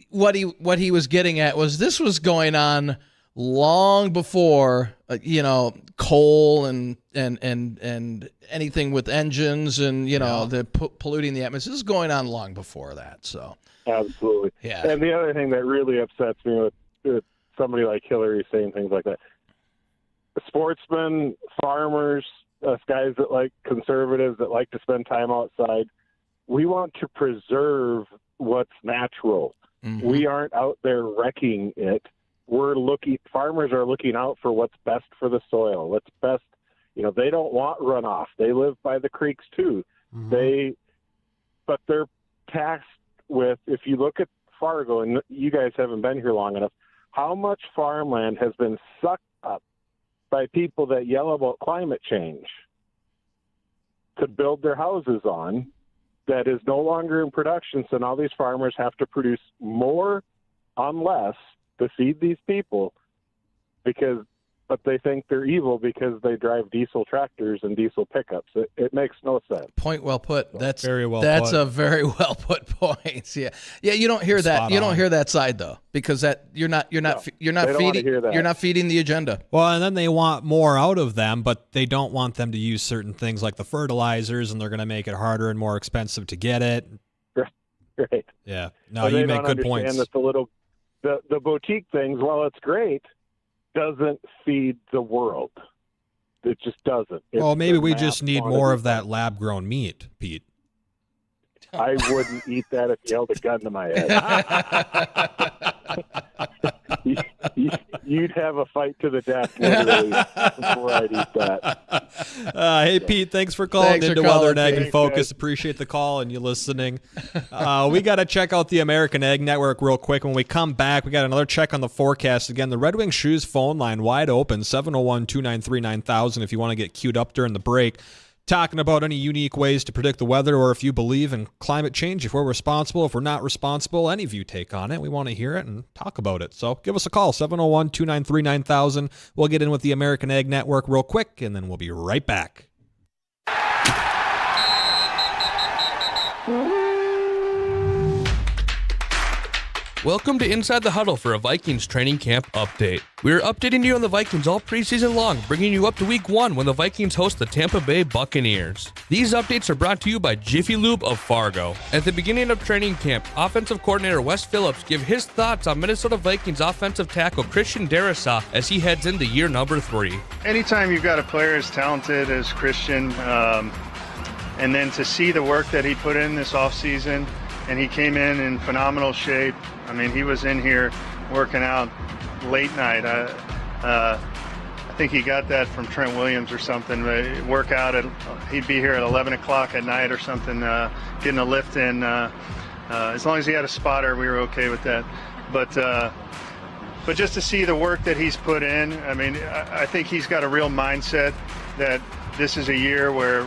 what he was getting at was this was going on long before coal and anything with engines and the polluting the atmosphere. This is going on long before that. So absolutely, yeah. And the other thing that really upsets me with somebody like Hillary saying things like that, sportsmen, farmers, us guys that like conservatives that like to spend time outside, we want to preserve what's natural. Mm-hmm. We aren't out there wrecking it. Farmers are looking out for what's best for the soil, what's best. They don't want runoff. They live by the creeks too. Mm-hmm. But they're tasked with, if you look at Fargo, and you guys haven't been here long enough, how much farmland has been sucked up by people that yell about climate change to build their houses on, that is no longer in production. So now these farmers have to produce more on less to feed these people, but they think they're evil because they drive diesel tractors and diesel pickups. It makes no sense. Point well put. That's very well. That's put. a very well put point. Yeah. You don't hear that. Spot you don't on. hear that side though, because you're not feeding the agenda. Well, and then they want more out of them, but they don't want them to use certain things like the fertilizers, and they're going to make it harder and more expensive to get it. Right. Yeah. No, you make good points. That the boutique things, while it's great, doesn't feed the world. It just doesn't. Well, maybe we just need more of that lab-grown meat, Pete. I wouldn't eat that if you held a gun to my head. You'd have a fight to the death literally before I'd eat that. Hey, Pete, thanks for calling into Weather and Ag in Focus. Appreciate the call and you listening. We got to check out the American Ag Network real quick. When we come back, we got another check on the forecast. Again, the Red Wing Shoes phone line wide open, 701-293-9000 if you want to get queued up during the break. Talking about any unique ways to predict the weather, or if you believe in climate change, if we're responsible, if we're not responsible, any of you take on it. We want to hear it and talk about it. So give us a call, 701-293-9000. We'll get in with the American Ag Network real quick, and then we'll be right back. Welcome to Inside the Huddle for a Vikings training camp update. We are updating you on the Vikings all preseason long, bringing you up to week 1 when the Vikings host the Tampa Bay Buccaneers. These updates are brought to you by Jiffy Lube of Fargo. At the beginning of training camp, offensive coordinator Wes Phillips gives his thoughts on Minnesota Vikings offensive tackle Christian Darrisaw as he heads into year number 3. Anytime you've got a player as talented as Christian, and then to see the work that he put in this offseason, and he came in phenomenal shape. I mean, he was in here working out late night. I think he got that from Trent Williams or something. He'd be here at 11 o'clock at night or something, getting a lift in. As long as he had a spotter, we were okay with that. But just to see the work that he's put in, I mean, I think he's got a real mindset that this is a year where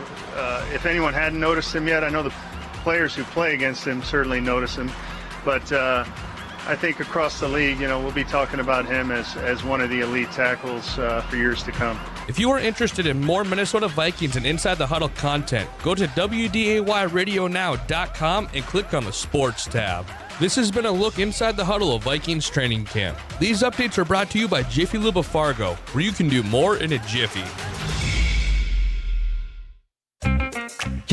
if anyone hadn't noticed him yet, I know the players who play against him certainly notice him. But I think across the league, we'll be talking about him as one of the elite tackles for years to come. If you are interested in more Minnesota Vikings and Inside the Huddle content, go to WDAYRadioNow.com and click on the Sports tab. This has been a look inside the huddle of Vikings training camp. These updates are brought to you by Jiffy Lube of Fargo, where you can do more in a jiffy.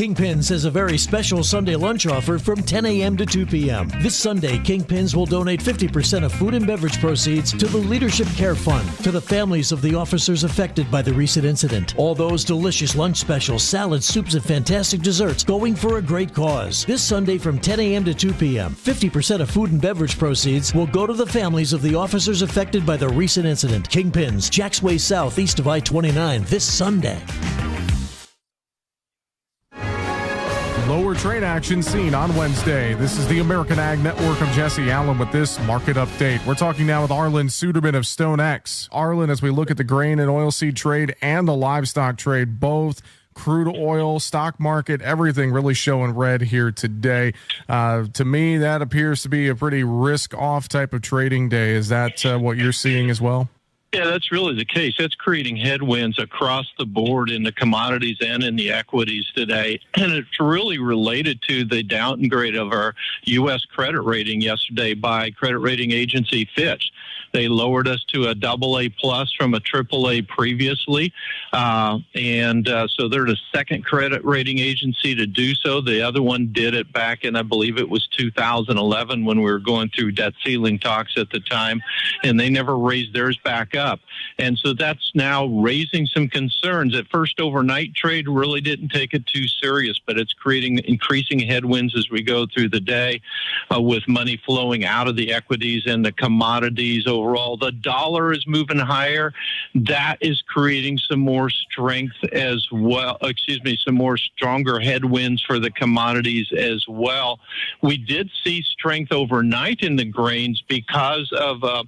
Kingpins has a very special Sunday lunch offer from 10 a.m. to 2 p.m. This Sunday, Kingpins will donate 50% of food and beverage proceeds to the Leadership Care Fund to the families of the officers affected by the recent incident. All those delicious lunch specials, salads, soups, and fantastic desserts going for a great cause. This Sunday from 10 a.m. to 2 p.m., 50% of food and beverage proceeds will go to the families of the officers affected by the recent incident. Kingpins, Jacks Way South, east of I-29, this Sunday. Lower trade action seen on Wednesday. This is the American Ag Network. I'm Jesse Allen with this market update. We're talking now with Arlen Suderman of StoneX. Arlen, as we look at the grain and oilseed trade and the livestock trade, both crude oil, stock market, everything really showing red here today. To me, that appears to be a pretty risk-off type of trading day. Is that what you're seeing as well? Yeah, that's really the case. That's creating headwinds across the board in the commodities and in the equities today. And it's really related to the downgrade of our U.S. credit rating yesterday by credit rating agency Fitch. They lowered us to a AA plus from a AAA previously. So they're the second credit rating agency to do so. The other one did it back in, I believe it was 2011 when we were going through debt ceiling talks at the time, and they never raised theirs back up. And so that's now raising some concerns. At first, overnight trade really didn't take it too serious, but it's creating increasing headwinds as we go through the day with money flowing out of the equities and the commodities overall. The dollar is moving higher. That is creating some more strength as well. Some more stronger headwinds for the commodities as well. We did see strength overnight in the grains because of a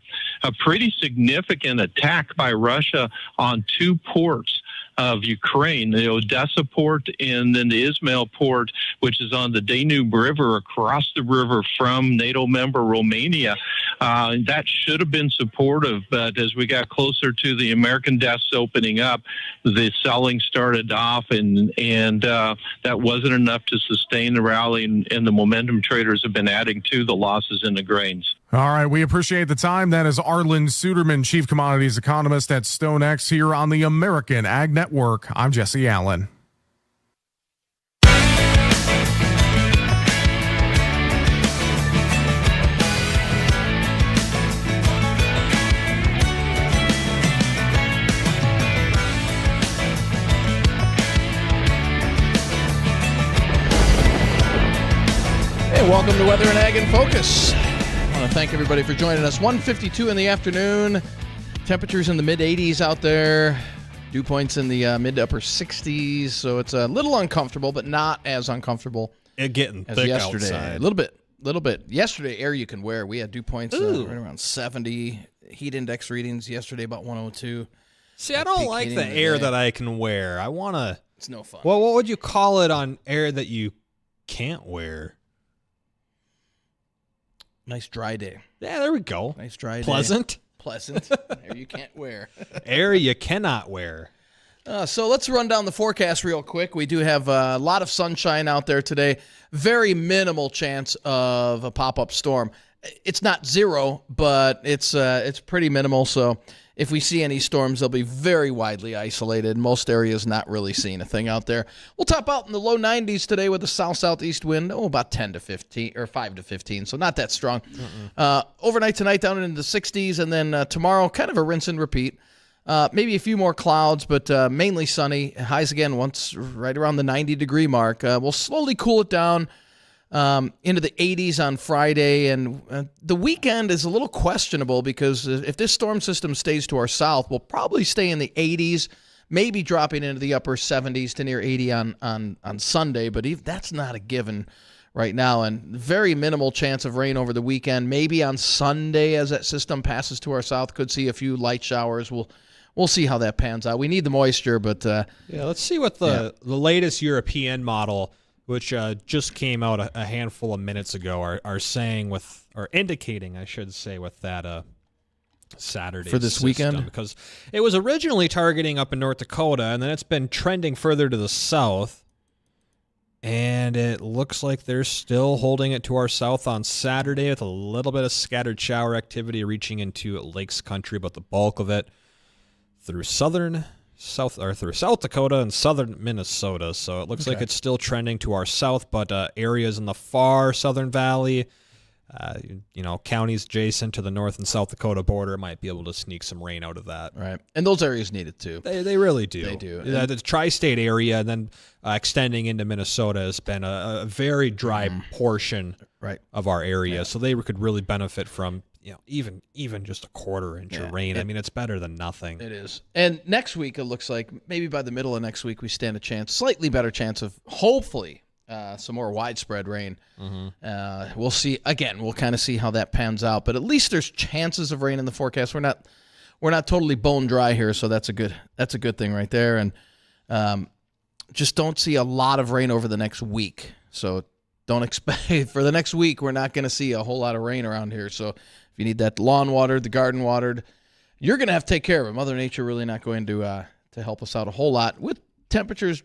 pretty significant attack by Russia on two ports of Ukraine, the Odessa port and then the Izmail port, which is on the Danube River across the river from NATO member Romania. That should have been supportive, but as we got closer to the American desks opening up, the selling started off, and that wasn't enough to sustain the rally, and the momentum traders have been adding to the losses in the grains. All right, we appreciate the time. That is Arlen Suderman, Chief Commodities Economist at StoneX here on the American Ag Network. I'm Jesse Allen. Hey, welcome to Weather and Ag in Focus. I want to thank everybody for joining us. 1:52 in the afternoon. Temperatures in the mid-80s out there. Dew points in the mid to upper 60s. So it's a little uncomfortable, but not as uncomfortable getting as thick yesterday. outside. A little bit. Yesterday, air you can wear. We had dew points right around 70. Heat index readings yesterday about 102. See, I don't like the air that I can wear. I want to... It's no fun. Well, what would you call it on air that you can't wear? Nice dry day. Yeah, there we go. Nice dry day. Pleasant. Air you can't wear. Air you cannot wear. So let's run down the forecast real quick. We do have a lot of sunshine out there today. Very minimal chance of a pop-up storm. It's not zero, but it's pretty minimal. So if we see any storms, they'll be very widely isolated. Most areas not really seeing a thing out there. We'll top out in the low 90s today with a south-southeast wind, about 10 to 15 or 5 to 15, so not that strong. Overnight tonight down into the 60s, and then tomorrow kind of a rinse and repeat. Maybe a few more clouds, but mainly sunny. Highs again once right around the 90-degree mark. We'll slowly cool it down into the 80s on Friday, and the weekend is a little questionable because if this storm system stays to our south, we'll probably stay in the 80s, maybe dropping into the upper 70s to near 80 on Sunday, but that's not a given right now, and very minimal chance of rain over the weekend. Maybe on Sunday as that system passes to our south, could see a few light showers. We'll see how that pans out. We need the moisture, but let's see what the latest European model, which just came out a handful of minutes ago, are saying or indicating, I should say, with that Saturday for this system, weekend, because it was originally targeting up in North Dakota, and then it's been trending further to the south, and it looks like they're still holding it to our south on Saturday with a little bit of scattered shower activity reaching into Lakes Country, but the bulk of it through southern South Dakota and southern Minnesota. So it looks like it's still trending to our south, but areas in the far southern valley, counties adjacent to the North and South Dakota border might be able to sneak some rain out of that. Right. And those areas need it too. They really do. They do. The tri-state area and then extending into Minnesota has been a very dry portion of our area. So they could really benefit from even just a quarter inch of rain. I mean, it's better than nothing. It is. And next week, it looks like maybe by the middle of next week, we stand a chance, slightly better chance of hopefully some more widespread rain. We'll see. Again, we'll kind of see how that pans out. But at least there's chances of rain in the forecast. We're not totally bone dry here, so that's a good thing right there. And just don't see a lot of rain over the next week. So don't expect for the next week. We're not going to see a whole lot of rain around here. So if you need that lawn watered, the garden watered, you're going to have to take care of it. Mother Nature really not going to help us out a whole lot with temperatures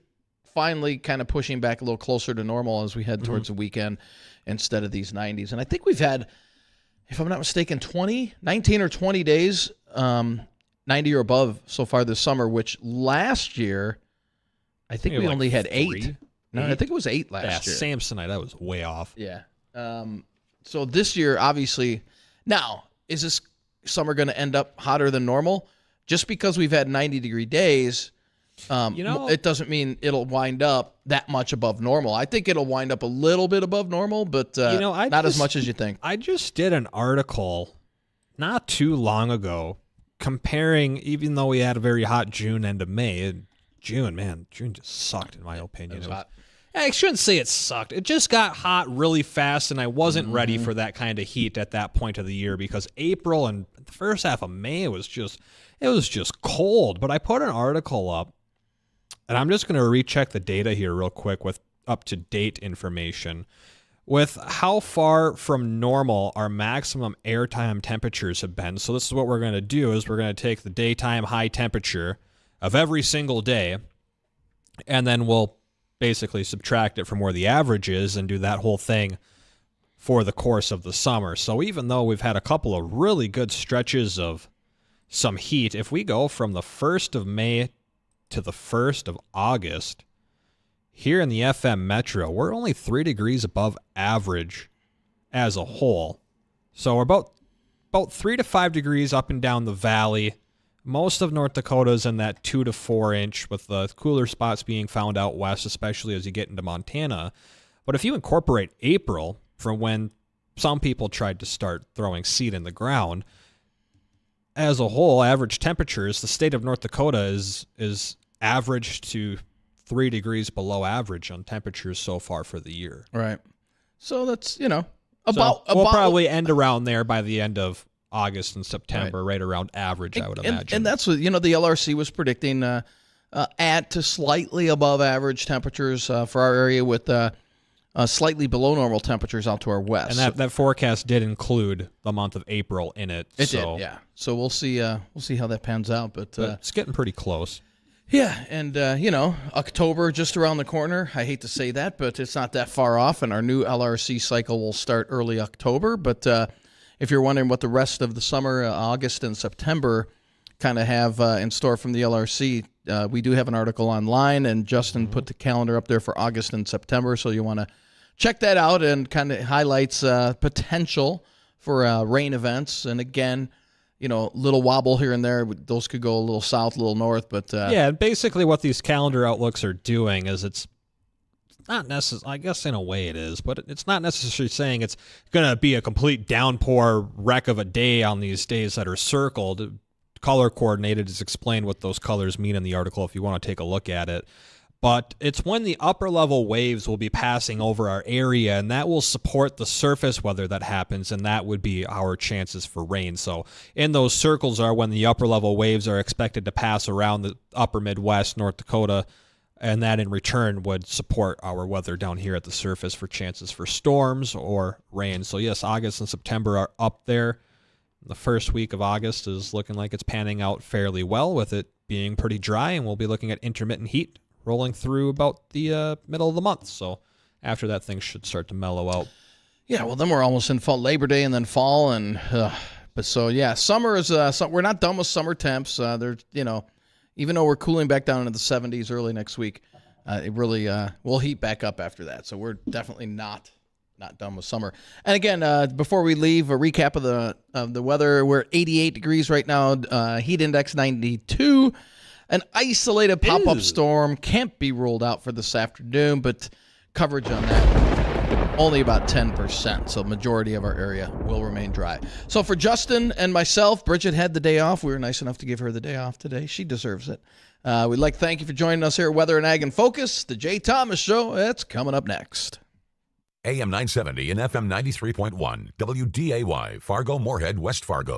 finally kind of pushing back a little closer to normal as we head towards the weekend instead of these 90s. And I think we've had, if I'm not mistaken, 19 or 20 days 90 or above so far this summer, which last year I think we only had 8. No, I think it was 8 last year. Samsonite, that was way off. Yeah. So this year, obviously, now, is this summer going to end up hotter than normal? Just because we've had 90-degree days, it doesn't mean it'll wind up that much above normal. I think it'll wind up a little bit above normal, but not as much as you think. I just did an article not too long ago comparing, even though we had a very hot June end of May, June just sucked in my opinion. It was hot. I shouldn't say it sucked. It just got hot really fast, and I wasn't ready for that kind of heat at that point of the year because April and the first half of May was just cold. But I put an article up, and I'm just going to recheck the data here real quick with up-to-date information with how far from normal our maximum airtime temperatures have been. So this is what we're going to do is we're going to take the daytime high temperature of every single day, and then we'll basically subtract it from where the average is and do that whole thing for the course of the summer. So even though we've had a couple of really good stretches of some heat, if we go from the 1st of May to the 1st of August, here in the FM Metro, we're only 3 degrees above average as a whole. So we're about 3 to 5 degrees up and down the valley. Most of North Dakota is in that 2 to 4 inch, with the cooler spots being found out west, especially as you get into Montana. But if you incorporate April, from when some people tried to start throwing seed in the ground, as a whole, average temperatures, the state of North Dakota is average to 3 degrees below average on temperatures so far for the year. Right. So that's, we'll probably end around there by the end of August and September, right around average, I would imagine. And that's what, the LRC was predicting at to slightly above average temperatures for our area with slightly below normal temperatures out to our west. And that forecast did include the month of April in it. It did, yeah. So we'll see how that pans out. But it's getting pretty close. Yeah, and, October just around the corner. I hate to say that, but it's not that far off, and our new LRC cycle will start early October. But if you're wondering what the rest of the summer, August and September, kind of have in store from the LRC, we do have an article online, and Justin put the calendar up there for August and September, so you want to check that out, and kind of highlights potential for rain events. And again, little wobble here and there. Those could go a little south, a little north, but yeah, basically what these calendar outlooks are doing is it's not necessarily, I guess in a way it is, but it's not necessarily saying it's going to be a complete downpour wreck of a day on these days that are circled. Color coordinated is explained what those colors mean in the article if you want to take a look at it. But it's when the upper level waves will be passing over our area, and that will support the surface weather that happens, and that would be our chances for rain. So in those circles are when the upper level waves are expected to pass around the upper Midwest, North Dakota, and that in return would support our weather down here at the surface for chances for storms or rain. So yes, August and September are up there. The first week of August is looking like it's panning out fairly well, with it being pretty dry, and we'll be looking at intermittent heat rolling through about the middle of the month. So after that, things should start to mellow out. Yeah, well, then we're almost in fall, Labor Day, and then fall, and but so yeah, summer is. We're not done with summer temps. There's even though we're cooling back down into the 70s early next week, it really will heat back up after that. So we're definitely not done with summer. And again, before we leave, a recap of the weather. We're at 88 degrees right now. Heat index 92. An isolated pop-up storm can't be ruled out for this afternoon, but coverage on that only about 10%. So majority of our area will remain dry. So for Justin and myself, Bridgette had the day off. We were nice enough to give her the day off today. She deserves it. We'd like to thank you for joining us here at Weather and Ag in Focus. The Jay Thomas Show, that's coming up next. AM 970 and FM 93.1, WDAY, Fargo, Moorhead, West Fargo.